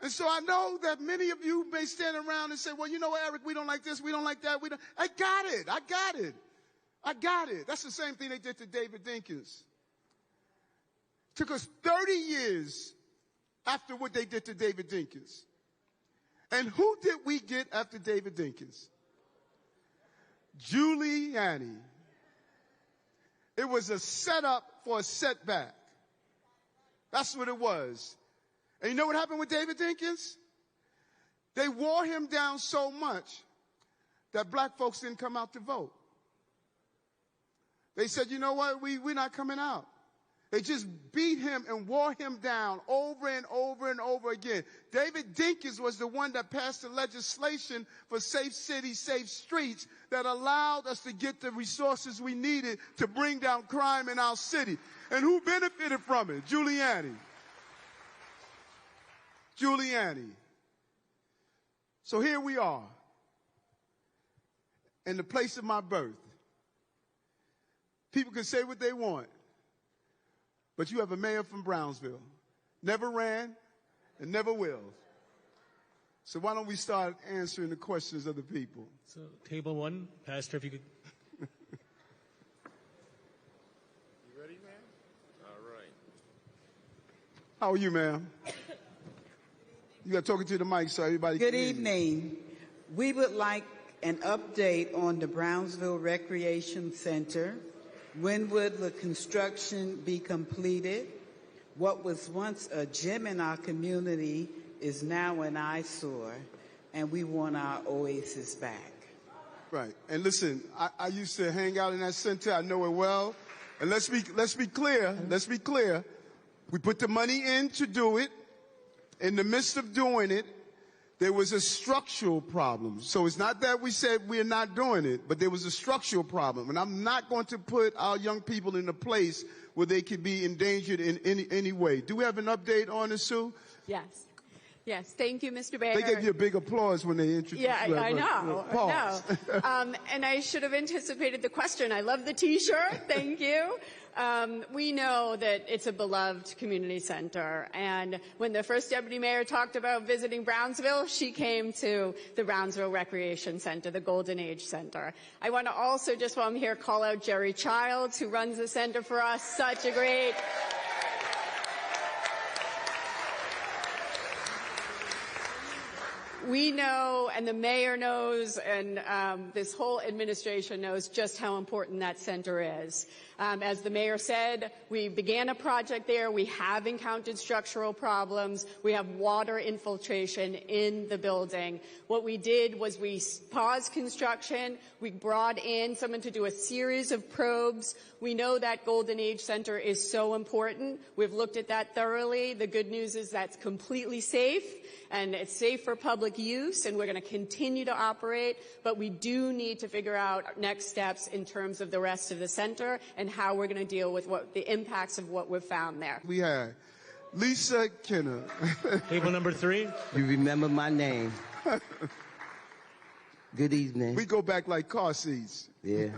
And so I know that many of you may stand around and say, well, you know what, Eric, we don't like this, we don't like that, we don't. I got it. That's the same thing they did to David Dinkins. It took us 30 years after what they did to David Dinkins. And who did we get after David Dinkins? Giuliani. It was a setup for a setback. That's what it was. And you know what happened with David Dinkins? They wore him down so much that black folks didn't come out to vote. They said, you know what, we're not coming out. They just beat him and wore him down over and over and over again. David Dinkins was the one that passed the legislation for safe cities, safe streets that allowed us to get the resources we needed to bring down crime in our city. And who benefited from it? Giuliani. So here we are in the place of my birth. People can say what they want, but you have a mayor from Brownsville. Never ran and never will. So why don't we start answering the questions of the people? So table one, Pastor, if you could. You ready, man? All right. How are you, ma'am? You got talking to the mic so everybody Good can hear you. evening. We would like an update on the Brownsville Recreation Center. When would the construction be completed? What was once a gym in our community is now an eyesore, and we want our oasis back. Right. And listen, I used to hang out in that center. I know it well. And let's be clear. Let's be clear. We put the money in to do it. In the midst of doing it, there was a structural problem. So it's not that we said we're not doing it, but there was a structural problem. And I'm not going to put our young people in a place where they could be endangered in any way. Do we have an update on it, Sue? Yes. Yes. Thank you, Mr. Mayor. They gave you a big applause when they introduced you. Yeah, I know. Pause. I know. And I should have anticipated the question. I love the T-shirt. Thank you. We know that it's a beloved community center. And when the first deputy mayor talked about visiting Brownsville, she came to the Brownsville Recreation Center, the Golden Age Center. I want to also, just while I'm here, call out Jerry Childs, who runs the center for us. Such a great... We know, and the mayor knows, and this whole administration knows just how important that center is. As the mayor said, we began a project there. We have encountered structural problems. We have water infiltration in the building. What we did was we paused construction. We brought in someone to do a series of probes. We know that Golden Age Center is so important. We've looked at that thoroughly. The good news is that's completely safe, and it's safe for public use, and we're going to continue to operate, but we do need to figure out next steps in terms of the rest of the center and how we're going to deal with the impacts of what we've found there. We had Lisa Kenner. Table number 3. You remember my name. Good evening. We go back like car seats. Yeah.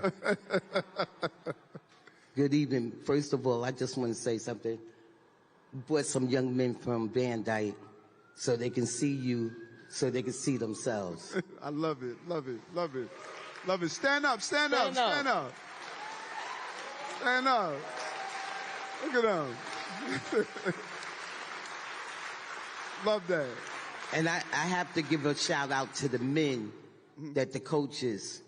Good evening. First of all, I just want to say something. Brought some young men from Van Dyke so they can see you, so they can see themselves. I love it, love it, love it, love it. Stand up, stand up, stand up. Stand up. Look at them. Love that. And I have to give a shout out to the men, that the coaches.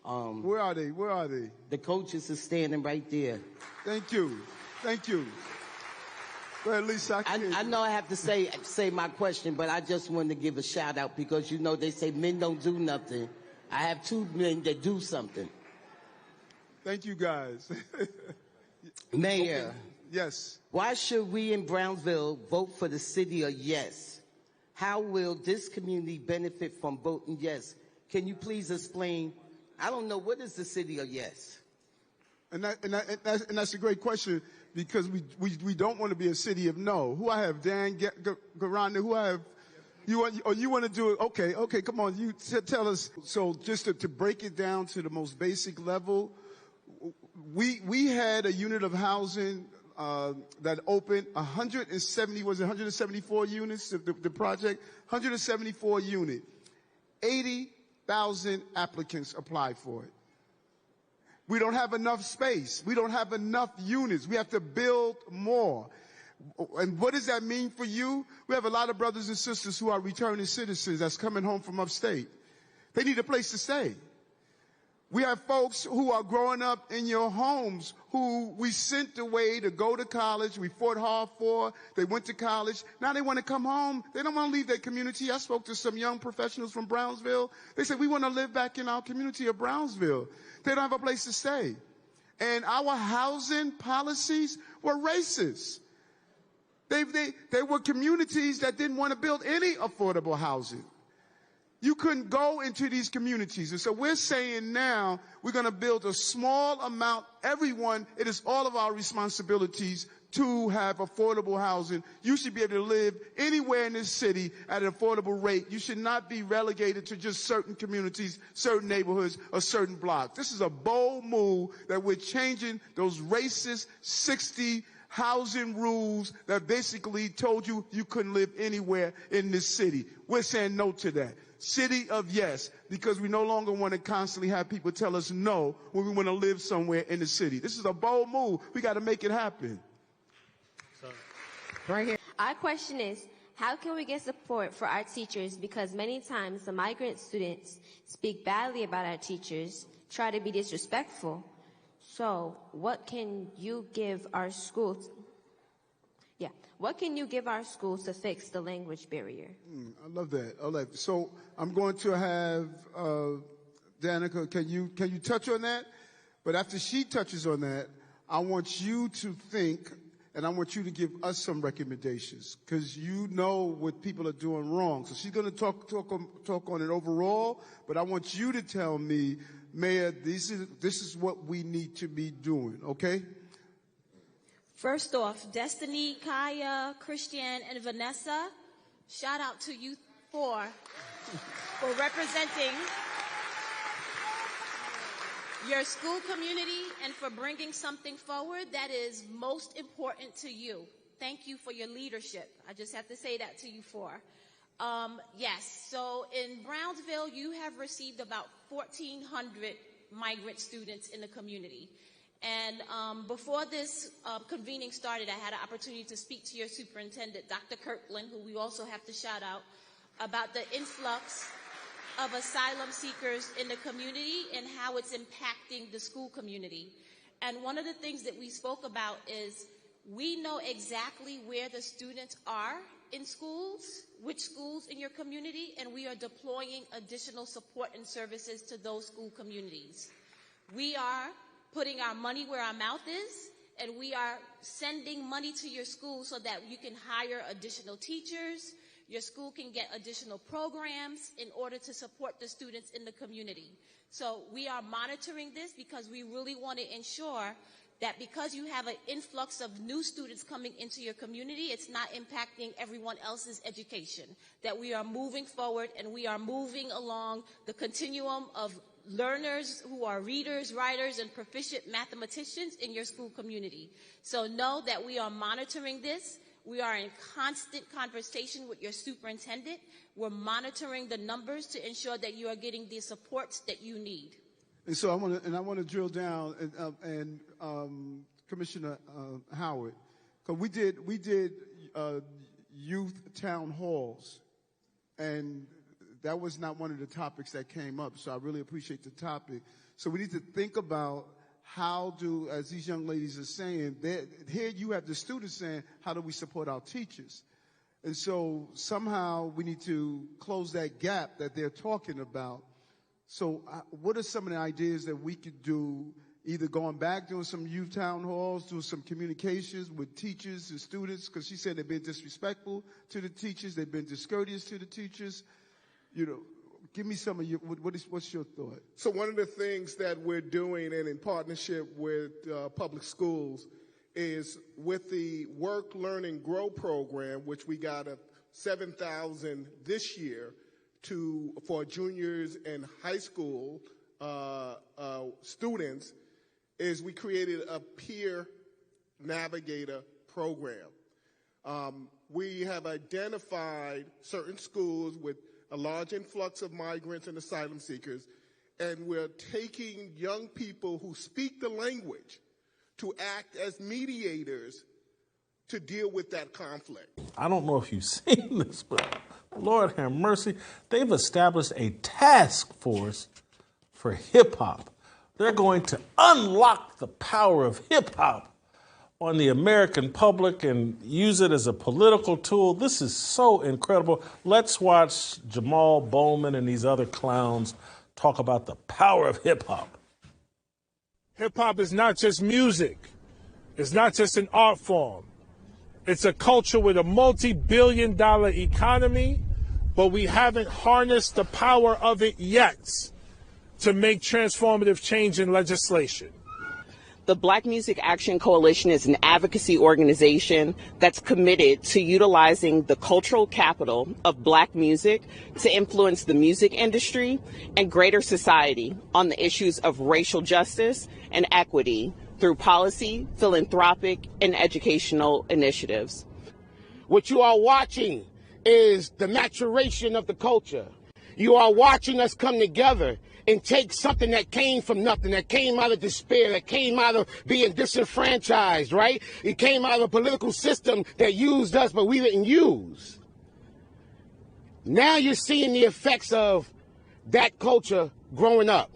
Where are they? Where are they? The coaches are standing right there. Thank you. Thank you. Well, at least I know I have to say my question, but I just wanted to give a shout out because, you know, they say men don't do nothing. I have 2 men that do something. Thank you, guys. Mayor. Okay. Yes. Why should we in Brownsville vote for the city of yes? How will this community benefit from voting yes? Can you please explain? I don't know, what is the city of yes? And that's a great question, because we don't want to be a city of no. Who I have? Dan Garanda. Who I have? You want to do it? Okay, come on. You tell us. So just to break it down to the most basic level, we had a unit of housing that opened 174 units, the project, 174 units. 80,000 applicants applied for it. We don't have enough space. We don't have enough units. We have to build more. And what does that mean for you? We have a lot of brothers and sisters who are returning citizens that's coming home from upstate. They need a place to stay. We have folks who are growing up in your homes who we sent away to go to college. We fought hard for. They went to college. Now they want to come home. They don't want to leave their community. I spoke to some young professionals from Brownsville. They said, we want to live back in our community of Brownsville. They don't have a place to stay. And our housing policies were racist. They were communities that didn't want to build any affordable housing. You couldn't go into these communities. And so we're saying now we're going to build a small amount. Everyone, it is all of our responsibilities to have affordable housing. You should be able to live anywhere in this city at an affordable rate. You should not be relegated to just certain communities, certain neighborhoods, or certain blocks. This is a bold move that we're changing those racist 60 housing rules that basically told you you couldn't live anywhere in this city. We're saying no to that. City of yes, because we no longer want to constantly have people tell us no when we want to live somewhere in the city. This is a bold move. We got to make it happen. Right here. Our question is, how can we get support for our teachers? Because many times the migrant students speak badly about our teachers, try to be disrespectful. So what can you give our schools? What can you give our schools to fix the language barrier? I love that. So I'm going to have Danica. Can you touch on that? But after she touches on that, I want you to think, and I want you to give us some recommendations, because you know what people are doing wrong. So she's going to talk on it overall, but I want you to tell me, Mayor, this is what we need to be doing. Okay? First off, Destiny, Kaya, Christian, and Vanessa, shout out to you for representing your school community and for bringing something forward that is most important to you. Thank you for your leadership. I just have to say that to you four. Yes, so in Brownsville, you have received about 1,400 migrant students in the community. And before this convening started, I had an opportunity to speak to your superintendent, Dr. Kirkland, who we also have to shout out, about the influx of asylum seekers in the community and how it's impacting the school community. And one of the things that we spoke about is we know exactly where the students are in schools, which schools in your community, and we are deploying additional support and services to those school communities. We are putting our money where our mouth is, and we are sending money to your school so that you can hire additional teachers, your school can get additional programs in order to support the students in the community. So we are monitoring this because we really want to ensure that because you have an influx of new students coming into your community, it's not impacting everyone else's education, that we are moving forward and we are moving along the continuum of learners who are readers, writers, and proficient mathematicians in your school community. So know that we are monitoring this. We are in constant conversation with your superintendent. We're monitoring the numbers to ensure that you are getting the supports that you need. And so I want to drill down and Commissioner Howard, because we did youth town halls, and that was not one of the topics that came up. So I really appreciate the topic. So we need to think about how do, as these young ladies are saying, here you have the students saying, how do we support our teachers? And so somehow we need to close that gap that they're talking about. So what are some of the ideas that we could do either going back, doing some youth town halls, doing some communications with teachers and students, because she said they've been disrespectful to the teachers, they've been discourteous to the teachers. You know, give me some of your, what's your thought? So one of the things that we're doing, and in partnership with public schools, is with the Work, Learn, and Grow program, which we got a 7,000 this year for juniors and high school students, is we created a peer navigator program. We have identified certain schools with a large influx of migrants and asylum seekers, and we're taking young people who speak the language to act as mediators to deal with that conflict. I don't know if you've seen this, but Lord have mercy, they've established a task force for hip hop. They're going to unlock the power of hip hop on the American public and use it as a political tool. This is so incredible. Let's watch Jamal Bowman and these other clowns talk about the power of hip hop. Hip hop is not just music. It's not just an art form. It's a culture with a multi-billion-dollar economy, but we haven't harnessed the power of it yet to make transformative change in legislation. The Black Music Action Coalition is an advocacy organization that's committed to utilizing the cultural capital of Black music to influence the music industry and greater society on the issues of racial justice and equity through policy, philanthropic, and educational initiatives. What you are watching is the maturation of the culture. You are watching us come together and take something that came from nothing, that came out of despair, that came out of being disenfranchised, right? It came out of a political system that used us, but we didn't use. Now you're seeing the effects of that culture growing up.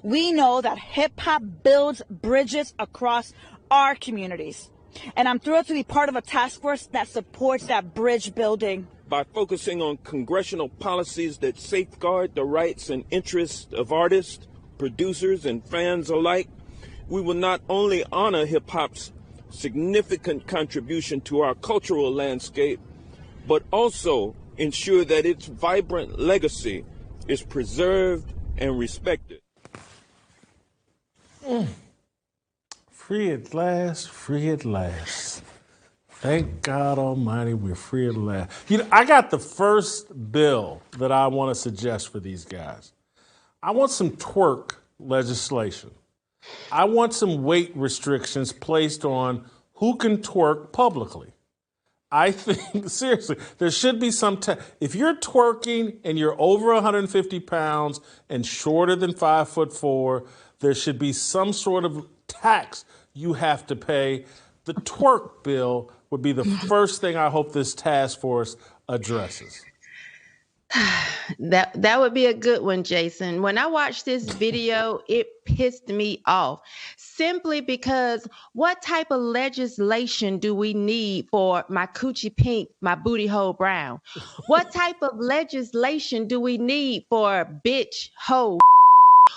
We know that hip-hop builds bridges across our communities. And I'm thrilled to be part of a task force that supports that bridge building. By focusing on congressional policies that safeguard the rights and interests of artists, producers, and fans alike, we will not only honor hip-hop's significant contribution to our cultural landscape, but also ensure that its vibrant legacy is preserved and respected. Free at last, free at last. Thank God Almighty, we're free at last. You know, I got the first bill that I want to suggest for these guys. I want some twerk legislation. I want some weight restrictions placed on who can twerk publicly. I think, seriously, there should be some, if you're twerking and you're over 150 pounds and shorter than 5'4", there should be some sort of tax you have to pay. The twerk bill would be the first thing I hope this task force addresses. That would be a good one, Jason. When I watched this video, it pissed me off simply because what type of legislation do we need for my coochie pink, my booty hole brown? What type of legislation do we need for bitch hoe?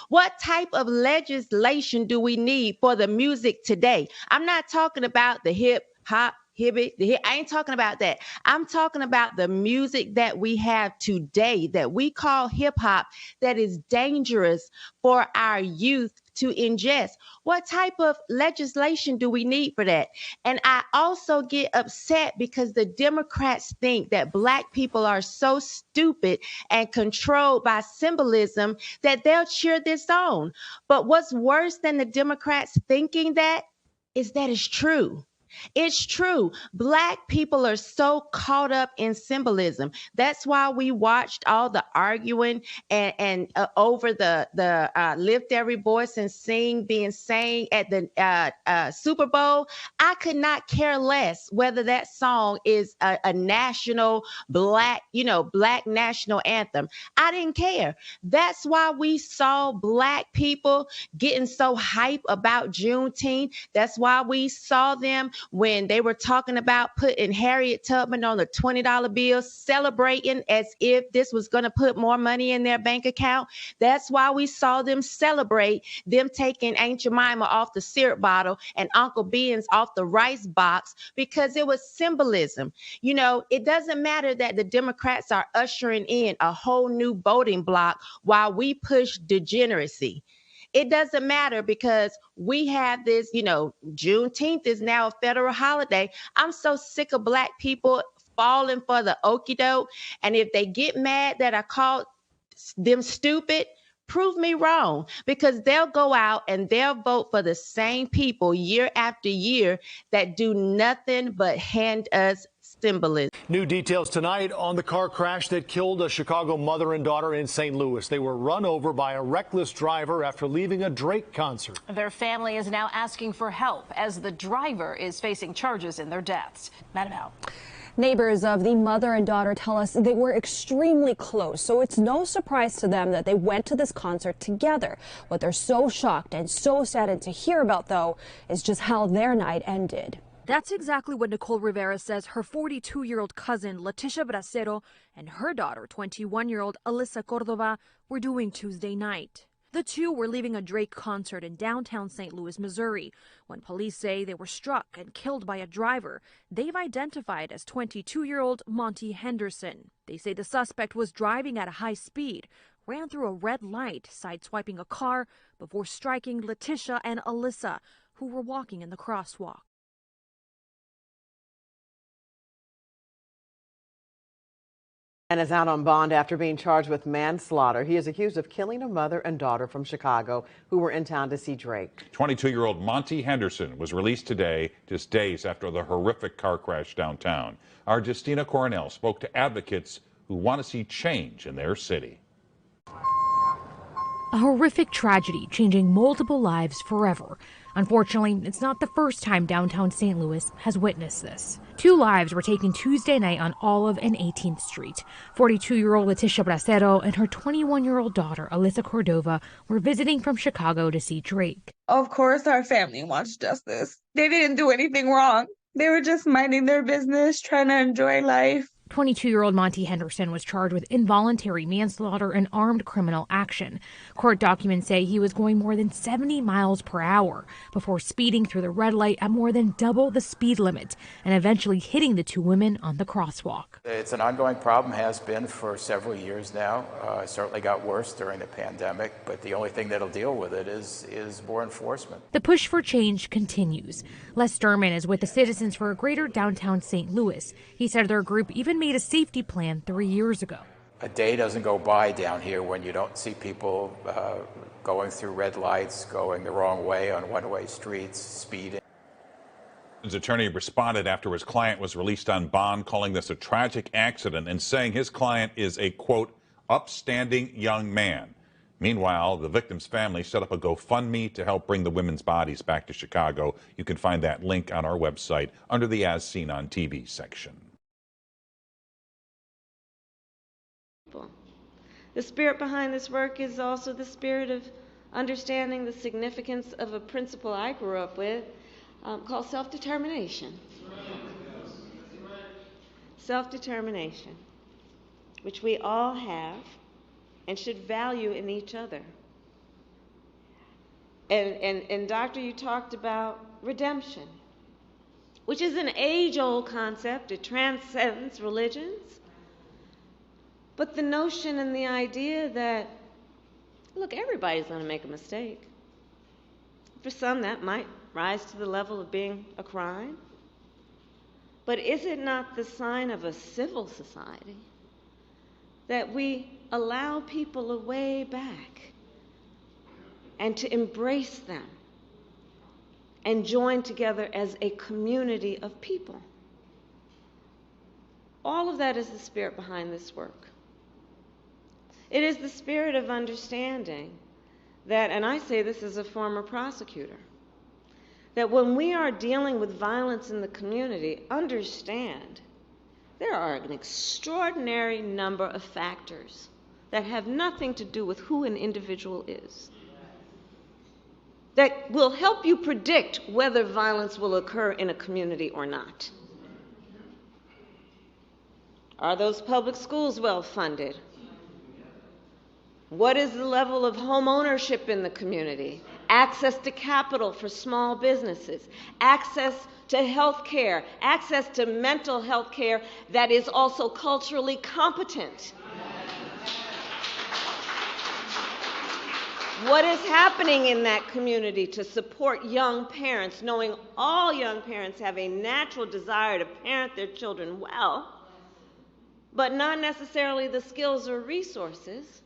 What type of legislation do we need for the music today? I'm not talking about the hip hop. I ain't talking about that. I'm talking about the music that we have today that we call hip hop that is dangerous for our youth to ingest. What type of legislation do we need for that? And I also get upset because the Democrats think that Black people are so stupid and controlled by symbolism that they'll cheer this on. But what's worse than the Democrats thinking that is that it's true. It's true. Black people are so caught up in symbolism. That's why we watched all the arguing and over the lift every voice and sing being sang at the Super Bowl. I could not care less whether that song is a national Black national anthem. I didn't care. That's why we saw Black people getting so hype about Juneteenth. That's why we saw them when they were talking about putting Harriet Tubman on a $20 bill, celebrating as if this was going to put more money in their bank account. That's why we saw them celebrate them taking Aunt Jemima off the syrup bottle and Uncle Ben's off the rice box, because it was symbolism. You know, it doesn't matter that the Democrats are ushering in a whole new voting block while we push degeneracy. It doesn't matter because we have this, you know, Juneteenth is now a federal holiday. I'm so sick of Black people falling for the okie doke. And if they get mad that I called them stupid, prove me wrong, because they'll go out and they'll vote for the same people year after year that do nothing but hand us symbolism. New details tonight on the car crash that killed a Chicago mother and daughter in St. Louis. They were run over by a reckless driver after leaving a Drake concert. Their family is now asking for help as the driver is facing charges in their deaths. Madam Howe. Neighbors of the mother and daughter tell us they were extremely close, so it's no surprise to them that they went to this concert together. What they're so shocked and so saddened to hear about, though, is just how their night ended. That's exactly what Nicole Rivera says her 42-year-old cousin, Leticia Bracero, and her daughter, 21-year-old Alyssa Cordova, were doing Tuesday night. The two were leaving a Drake concert in downtown St. Louis, Missouri, when police say they were struck and killed by a driver they've identified as 22-year-old Monty Henderson. They say the suspect was driving at a high speed, ran through a red light, sideswiping a car before striking Leticia and Alyssa, who were walking in the crosswalk. And is out on bond after being charged with manslaughter. He is accused of killing a mother and daughter from Chicago who were in town to see Drake. 22-year-old Monty Henderson was released today, just days after the horrific car crash downtown. Our Justina Coronel spoke to advocates who want to see change in their city. A horrific tragedy changing multiple lives forever. Unfortunately, it's not the first time downtown St. Louis has witnessed this. 2 lives were taken Tuesday night on Olive and 18th Street. 42-year-old Leticia Bracero and her 21-year-old daughter, Alyssa Cordova, were visiting from Chicago to see Drake. Of course our family wants justice. They didn't do anything wrong. They were just minding their business, trying to enjoy life. 22-year-old Monty Henderson was charged with involuntary manslaughter and armed criminal action. Court documents say he was going more than 70 miles per hour before speeding through the red light at more than double the speed limit and eventually hitting the 2 women on the crosswalk. It's an ongoing problem, has been for several years now. It certainly got worse during the pandemic, but the only thing that'll deal with it is more enforcement. The push for change continues. Les Sturman is with the Citizens for a Greater Downtown St. Louis. He said their group even made a safety plan 3 years ago. A day doesn't go by down here when you don't see people going through red lights, going the wrong way on one-way streets, speeding. His attorney responded after his client was released on bond, calling this a tragic accident and saying his client is a, quote, upstanding young man. Meanwhile, the victim's family set up a GoFundMe to help bring the women's bodies back to Chicago. You can find that link on our website under the As Seen on TV section. The spirit behind this work is also the spirit of understanding the significance of a principle I grew up with called self-determination. Self-determination, which we all have and should value in each other. And Doctor, you talked about redemption, which is an age-old concept. It transcends religions. But the notion and the idea that, look, everybody's going to make a mistake. For some, that might rise to the level of being a crime. But is it not the sign of a civil society that we allow people a way back and to embrace them and join together as a community of people? All of that is the spirit behind this work. It is the spirit of understanding that, and I say this as a former prosecutor, that when we are dealing with violence in the community, understand there are an extraordinary number of factors that have nothing to do with who an individual is. that will help you predict whether violence will occur in a community or not? Are those public schools well funded? What is the level of home ownership in the community? Access to capital for small businesses, access to health care, access to mental health care that is also culturally competent. What is happening in that community to support young parents, knowing all young parents have a natural desire to parent their children well, but not necessarily the skills or resources